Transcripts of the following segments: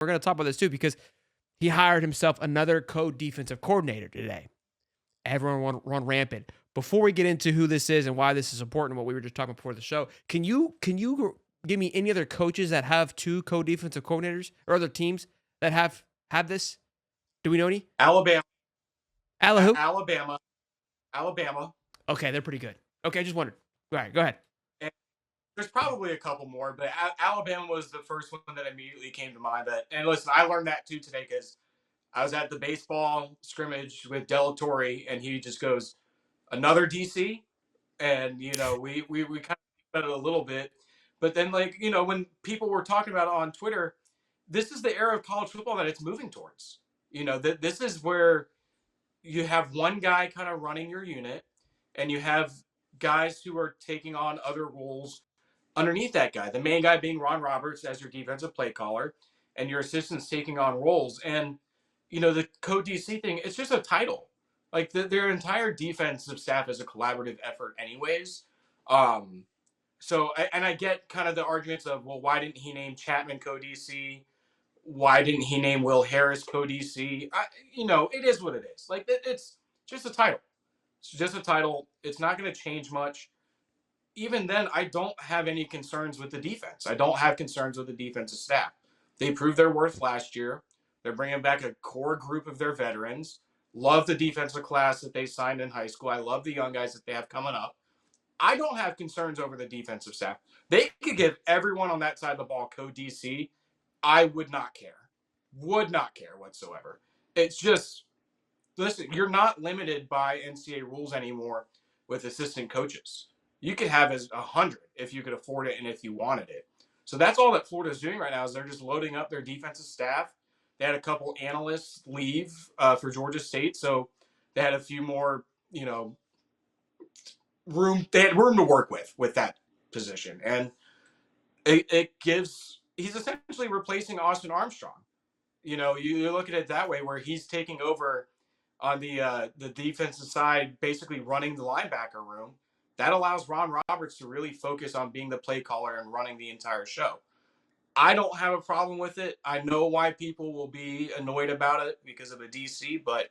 we're going to talk about this too, because he hired himself another co-defensive coordinator today. Everyone run rampant. Before we get into who this is and why this is important, what we were just talking before the show, can you give me any other coaches that have two co-defensive coordinators or other teams that have this? Do we know any? Alabama. Who? Alabama. Okay, they're pretty good. Okay, I just wondered. All right, go ahead. And there's probably a couple more, but Alabama was the first one that immediately came to mind. And listen, I learned that too today because I was at the baseball scrimmage with Delatorre, and he just goes, another DC? And, we kind of about it a little bit. But then, when people were talking about it on Twitter, this is the era of college football that it's moving towards. This is where you have one guy kind of running your unit, and you have guys who are taking on other roles underneath that guy. The main guy being Ron Roberts as your defensive play caller, and your assistants taking on roles. And, the co-DC thing, it's just a title. Like their entire defensive staff is a collaborative effort anyways. So I get kind of the arguments of, well, why didn't he name Chapman co-DC? Why didn't he name Will Harris co-DC? It is what it is. Like it's just a title. It's just a title. It's not going to change much. Even then, I don't have any concerns with the defense. I don't have concerns with the defensive staff. They proved their worth last year. They're bringing back a core group of their veterans. Love the defensive class that they signed in high school. I love the young guys that they have coming up. I don't have concerns over the defensive staff. They could give everyone on that side of the ball co-DC. I would not care. Would not care whatsoever. It's just, listen, you're not limited by NCAA rules anymore with assistant coaches. You could have as 100 if you could afford it and if you wanted it. So that's all that Florida's doing right now is they're just loading up their defensive staff. They had a couple analysts leave for Georgia State, so they had a few more, room. They had room to work with that position, and it gives. He's essentially replacing Austin Armstrong. You look at it that way, where he's taking over on the defensive side, basically running the linebacker room. That allows Ron Roberts to really focus on being the play caller and running the entire show. I don't have a problem with it. I know why people will be annoyed about it because of a DC, but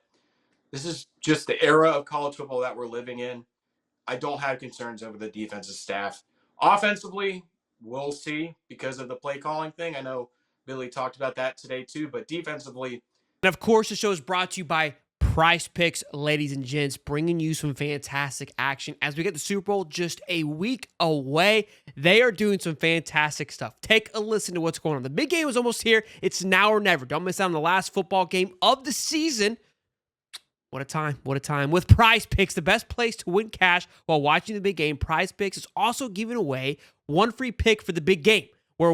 this is just the era of college football that we're living in. I don't have concerns over the defensive staff. Offensively, we'll see because of the play calling thing. I know Billy talked about that today too, but defensively. And of course, the show is brought to you by Prize Picks, ladies and gents, bringing you some fantastic action as we get the Super Bowl just a week away. They are doing some fantastic stuff. Take a listen to what's going on. The big game is almost here. It's now or never. Don't miss out on the last football game of the season. What a time. What a time. With Prize Picks, the best place to win cash while watching the big game, Prize Picks is also giving away one free pick for the big game, where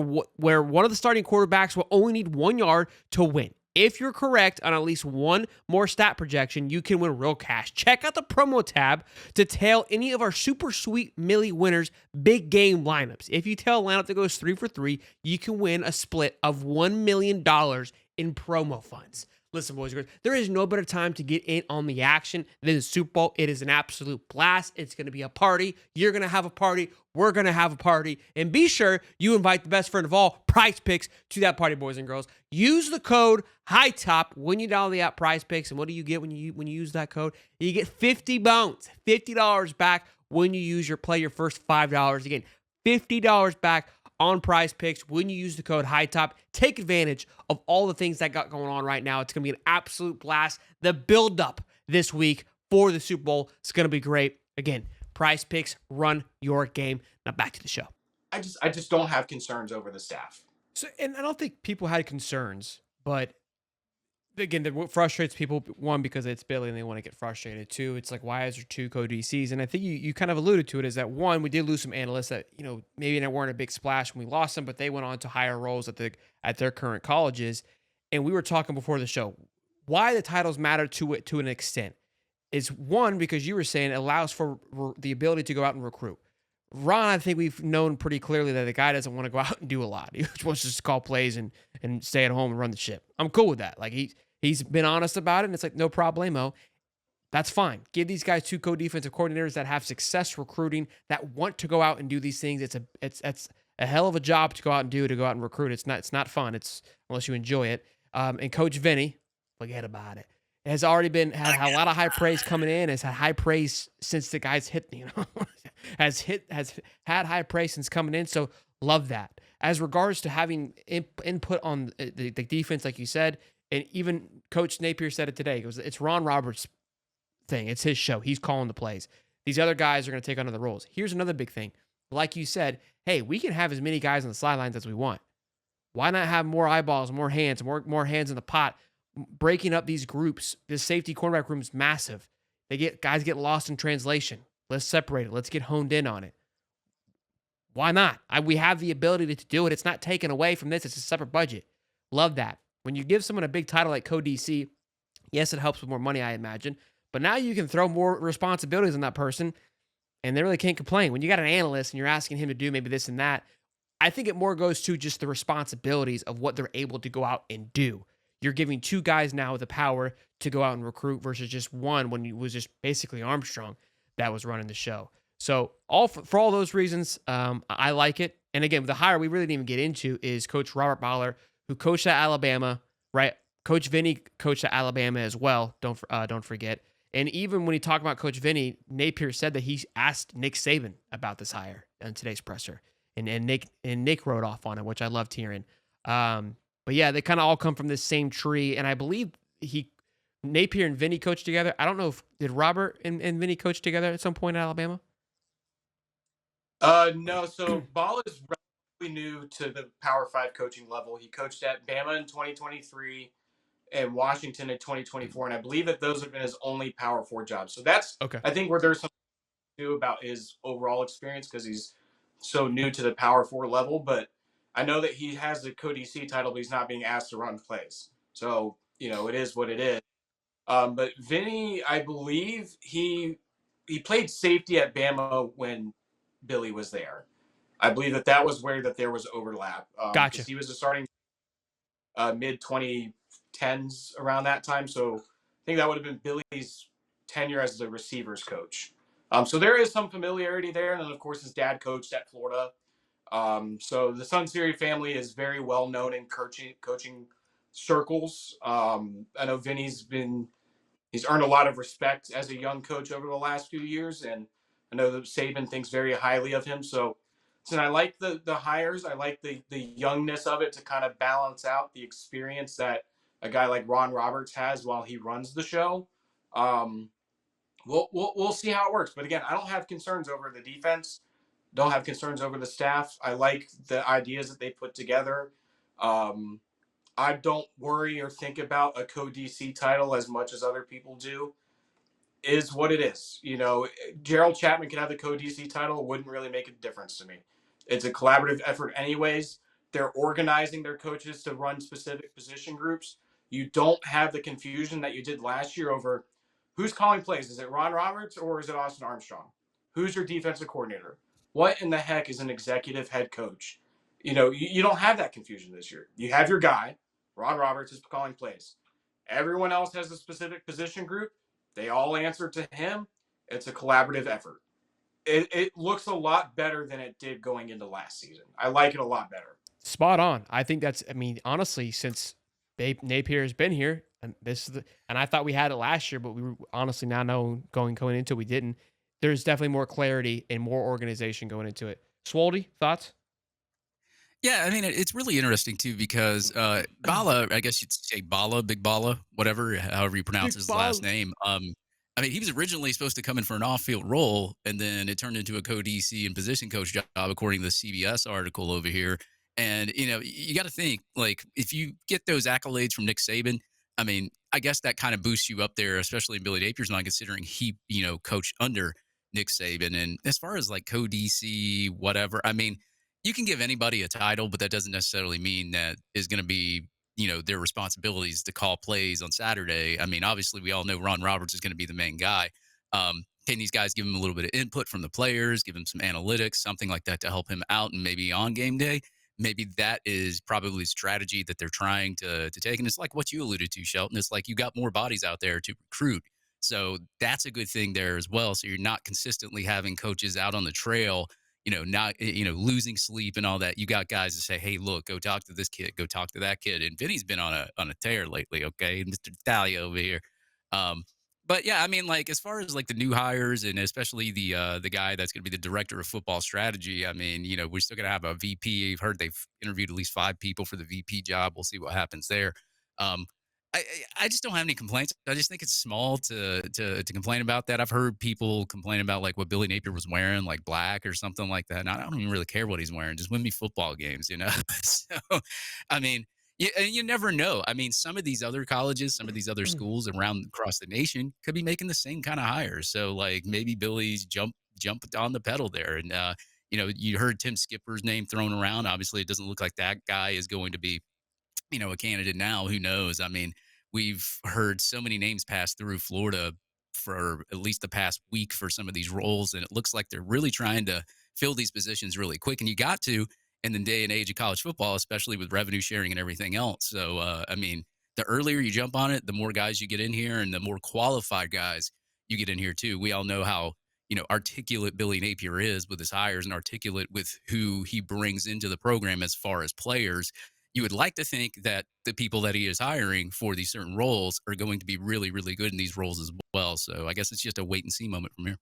one of the starting quarterbacks will only need 1 yard to win. If you're correct on at least one more stat projection, you can win real cash. Check out the promo tab to tail any of our super sweet Millie winners big game lineups. If you tail a lineup that goes 3 for 3, you can win a split of $1 million in promo funds. Listen, boys and girls, there is no better time to get in on the action than the Super Bowl. It is an absolute blast. It's going to be a party. You're going to have a party. We're going to have a party. And be sure you invite the best friend of all, Prize Picks, to that party, boys and girls. Use the code Hightop when you download the app Prize Picks. And what do you get when you use that code? You get 50 bones, $50 back when you play your first $5. Again, $50 back on Prize Picks when you use the code Hightop. Take advantage of all the things that got going on right now. It's going to be an absolute blast. The build-up this week for the Super Bowl is going to be great. Again, Prize Picks, run your game. Now back to the show. I just don't have concerns over the staff. So, and I don't think people had concerns, but again, what frustrates people, one, because it's Billy and they want to get frustrated. Two, it's like, why is there two co-DCs? And I think you kind of alluded to it, is that one, we did lose some analysts that, maybe they weren't a big splash when we lost them, but they went on to higher roles at their current colleges. And we were talking before the show, why the titles matter to an extent is, one, because you were saying it allows for the ability to go out and recruit. Ron, I think we've known pretty clearly that the guy doesn't want to go out and do a lot. He just wants to just call plays and stay at home and run the ship. I'm cool with that. Like, he's been honest about it, and it's like, no problemo. That's fine. Give these guys two co-defensive coordinators that have success recruiting, that want to go out and do these things. It's a hell of a job to go out and do to go out and recruit. It's not fun. It's unless you enjoy it. And Coach Vinny, forget about it. Has already had a lot of high praise coming in. Has had high praise since the guys hit. Has had high praise since coming in. So love that. As regards to having input on the defense, like you said, and even Coach Napier said it today. It was, it's Ron Roberts' thing. It's his show. He's calling the plays. These other guys are going to take on other roles. Here's another big thing. Like you said, hey, we can have as many guys on the sidelines as we want. Why not have more eyeballs, more hands, more hands in the pot? Breaking up these groups. This safety cornerback room is massive. Guys get lost in translation. Let's separate it. Let's get honed in on it. Why not? We have the ability to do it. It's not taken away from this. It's a separate budget. Love that. When you give someone a big title like co-DC, yes, it helps with more money, I imagine. But now you can throw more responsibilities on that person, and they really can't complain. When you got an analyst and you're asking him to do maybe this and that, I think it more goes to just the responsibilities of what they're able to go out and do. You're giving two guys now the power to go out and recruit versus just one when it was just basically Armstrong that was running the show. So for all those reasons, I like it. And again, the hire we really didn't even get into is Coach Robert Bowler, who coached at Alabama, right? Coach Vinny coached at Alabama as well. Don't forget. And even when he talked about Coach Vinny, Napier said that he asked Nick Saban about this hire in today's presser, and Nick wrote off on it, which I loved hearing. But yeah, they kind of all come from this same tree, and I believe Napier and Vinny coached together. I don't know if did Robert and Vinny coach together at some point at Alabama. No. So Ball is relatively new to the Power 5 coaching level. He coached at Bama in 2023 and Washington in 2024, and I believe that those have been his only Power 4 jobs. So that's Okay. I think where there's something to do about his overall experience because he's so new to the Power 4 level. But I know that he has the co-DC title, but he's not being asked to run plays. So it is what it is. But Vinny, I believe he played safety at Bama when Billy was there. I believe that was where there was overlap. Gotcha. He was a starting mid 2010s around that time. So I think that would have been Billy's tenure as the receivers coach. So there is some familiarity there. And then, of course, his dad coached at Florida. So the Sunseri family is very well known in coaching circles. I know he's earned a lot of respect as a young coach over the last few years. And I know that Saban thinks very highly of him. So I like the hires. I like the youngness of it to kind of balance out the experience that a guy like Ron Roberts has while he runs the show. We'll see how it works. But again, I don't have concerns over the defense. Don't have concerns over the staff. I like the ideas that they put together. I don't worry or think about a co-DC title as much as other people do. Is what it is. Gerald Chapman could have the co-DC title. It wouldn't really make a difference to me. It's a collaborative effort anyways. They're organizing their coaches to run specific position groups. You don't have the confusion that you did last year over who's calling plays. Is it Ron Roberts or is it Austin Armstrong? Who's your defensive coordinator? What in the heck is an executive head coach? You don't have that confusion this year. You have your guy. Ron Roberts is calling plays. Everyone else has a specific position group. They all answer to him. It's a collaborative effort. It looks a lot better than it did going into last season. I like it a lot better. Spot on. I think honestly, since Napier has been here, and and I thought we had it last year, but we were honestly now know going into we didn't. There's definitely more clarity and more organization going into it. Swoldy, thoughts? Yeah, I mean, it's really interesting too because Bala, I guess you'd say Bala, Big Bala, whatever, however you pronounce Big his Bala. last name. I mean, he was originally supposed to come in for an off-field role, and then it turned into a co-DC and position coach job, according to the CBS article over here. And you got to think, like, if you get those accolades from Nick Saban, I mean, I guess that kind of boosts you up there, especially in Billy Napier's mind, considering he, coached under Nick Saban. And as far as like co-DC, whatever, I mean, you can give anybody a title, but that doesn't necessarily mean that is going to be, their responsibilities to call plays on Saturday. I mean, obviously, we all know Ron Roberts is going to be the main guy. Can these guys give him a little bit of input from the players, give him some analytics, something like that to help him out and maybe on game day? Maybe that is probably a strategy that they're trying to take. And it's like what you alluded to, Shelton. It's like you got more bodies out there to recruit. So that's a good thing there as well. So you're not consistently having coaches out on the trail, not losing sleep and all that. You got guys to say, "Hey, look, go talk to this kid, go talk to that kid." And Vinny's been on a tear lately. Okay, Mr. Thalia over here. Um, but yeah, I mean, like as far as like the new hires and especially the guy that's going to be the director of football strategy. I mean, we're still going to have a VP. I've heard they've interviewed at least 5 people for the VP job. We'll see what happens there. Um, I just don't have any complaints. I just think it's small to complain about that. I've heard people complain about like what Billy Napier was wearing, like black or something like that. And I don't even really care what he's wearing. Just win me football games. So, I mean, you never know. I mean, some of these other colleges, some of these other schools around across the nation could be making the same kind of hires. So, like maybe Billy's jumped on the pedal there, and you heard Tim Skipper's name thrown around. Obviously, it doesn't look like that guy is going to be a candidate now. Who knows? I mean, we've heard so many names pass through Florida for at least the past week for some of these roles, and it looks like they're really trying to fill these positions really quick. And you got to in the day and age of college football, especially with revenue sharing and everything else. So, I mean, the earlier you jump on it, the more guys you get in here, and the more qualified guys you get in here too. We all know how articulate Billy Napier is with his hires and articulate with who he brings into the program as far as players. You would like to think that the people that he is hiring for these certain roles are going to be really, really good in these roles as well. So I guess it's just a wait and see moment from here.